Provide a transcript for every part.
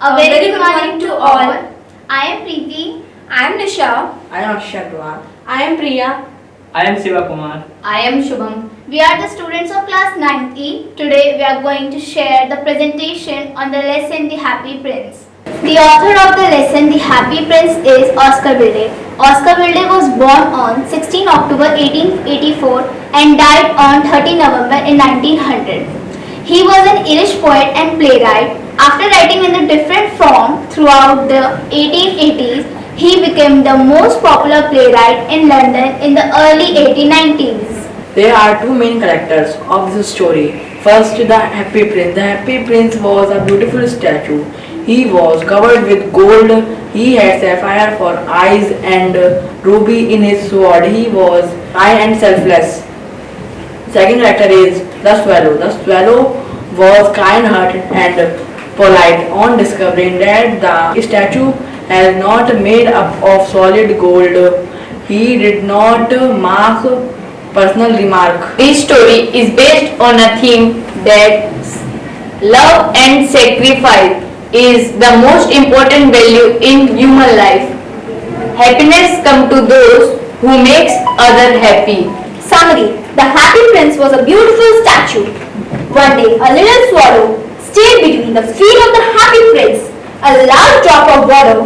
A very good morning to all. I am Preeti. I am Nisha. I am Akshay Kumar. I am Priya. I am Siva Kumar. I am Shubham. We are the students of class 9th E. Today we are going to share the presentation on the lesson The Happy Prince. The author of the lesson The Happy Prince is Oscar Wilde. Oscar Wilde was born on 16 October 1884 and died on 30 November in 1900. He was an Irish poet and playwright. After writing in a different form throughout the 1880s, he became the most popular playwright in London in the early 1890s. There are two main characters of this story. First, the Happy Prince. The Happy Prince was a beautiful statue. He was covered with gold. He had sapphire for eyes and ruby in his sword. He was kind and selfless. Second character is the Swallow. The Swallow was kind-hearted and polite. On discovering that the statue is not made up of solid gold, he did not mark personal remark. This story is based on a theme that love and sacrifice is the most important value in human life. Happiness comes to those who makes others happy. Summary: The Happy Prince was a beautiful statue. One day, a little swallow stayed between the feet of the Happy Prince. A large drop of water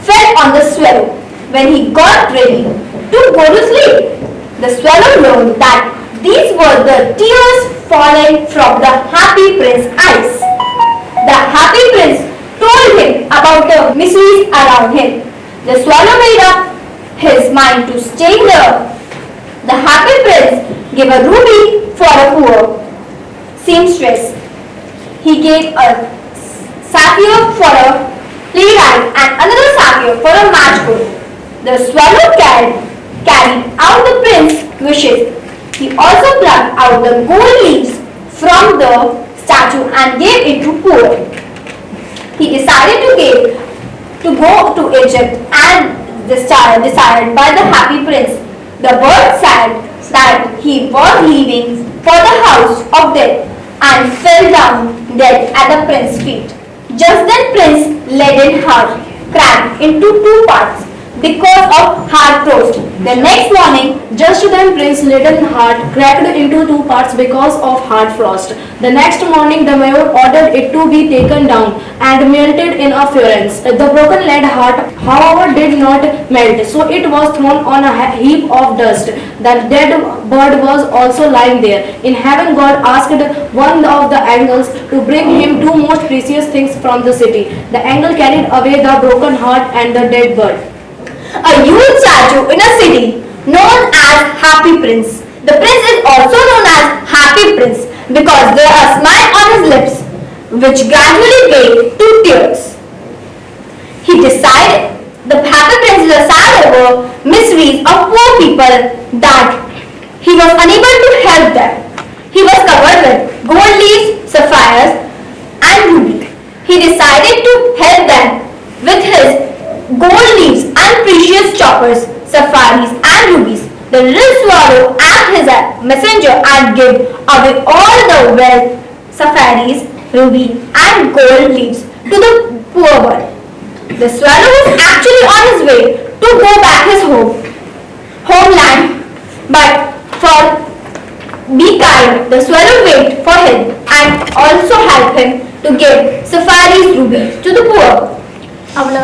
fell on the swallow when he got ready to go to sleep. The swallow learned that these were the tears falling from the Happy Prince's eyes. The Happy Prince told him about the miseries around him. The swallow made up his mind to stay here. The Happy Prince gave a ruby for a poor seamstress. He gave a sapphire for a playwright and another sapphire for a match girl. The swallow carried out the prince's wishes. He also plucked out the gold leaves from the statue and gave it to poor. He decided to go to Egypt and decided by the Happy Prince. The bird said that he was leaving for the house of death and fell down dead at the prince's feet. Just then Prince's leaden heart cracked into two parts because of hard frost. The next morning, just then Prince's little heart cracked into two parts because of hard frost. The next morning, the mayor ordered it to be taken down and melted in a furnace. The broken lead heart, however, did not melt, so it was thrown on a heap of dust. The dead bird was also lying there. In heaven, God asked one of the angels to bring him two most precious things from the city. The angel carried away the broken heart and the dead bird. A huge statue in a city known as Happy Prince. The prince is also known as Happy Prince because there are smiles on his lips which gradually gave to tears. He decided the Happy Prince is sad over miseries of poor people that he was unable to help them. He was covered with gold leaves, sapphires and rubies. He decided to help them with his gold leaves and precious choppers, sapphires and rubies. The little swallow act as a messenger and give away all the wealth, sapphires, ruby and gold leaves to the poor one. The swallow was actually on his way to go back his homeland, but for be kind, the swallow wait for him and also help him to give sapphires, rubies to the poor.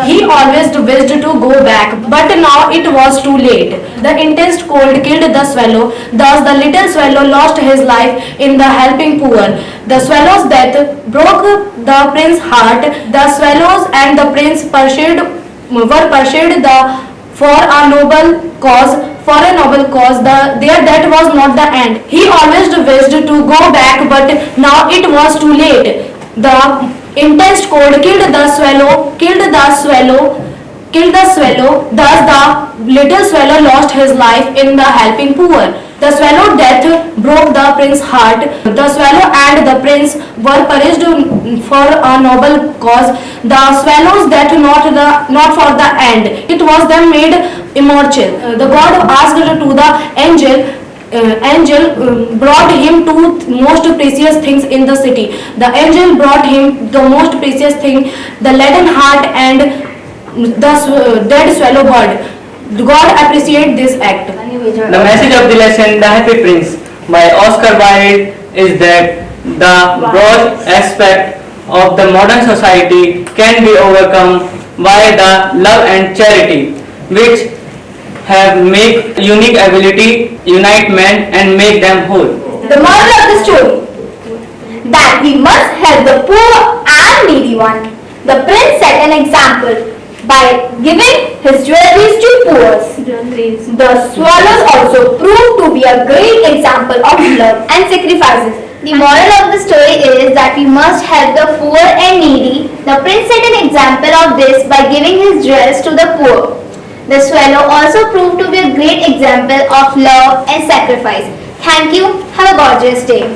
He always wished to go back, but now it was too late. The intense cold killed the swallow, thus the little swallow lost his life in the helping poor. The swallow's death broke the prince's heart. The swallows and the prince were pursued for a noble cause. Their death was not the end. He always wished to go back, but now it was too late. The intense cold killed the swallow. Thus the little swallow lost his life in the helping poor. The swallow death broke the prince's heart. The swallow and the prince were perished for a noble cause. The swallow's death not for the end. It was them made immortal. The God asked to the angel angel brought him two most precious things in the city. The angel brought him the most precious thing, the leaden heart and the dead swallow bird. God appreciate this act. The message of the lesson, The Happy Prince, by Oscar Wilde, is that the broad aspect of the modern society can be overcome by the love and charity, which have make unique ability, unite men and make them whole. The moral of the story, that we must help the poor and needy one. The prince set an example by giving his jewelries to poor. The swallows also proved to be a great example of love and sacrifices. The moral of the story is that we must help the poor and needy. The prince set an example of this by giving his jewels to the poor. The swallow also proved to be a great example of love and sacrifice. Thank you. Have a gorgeous day.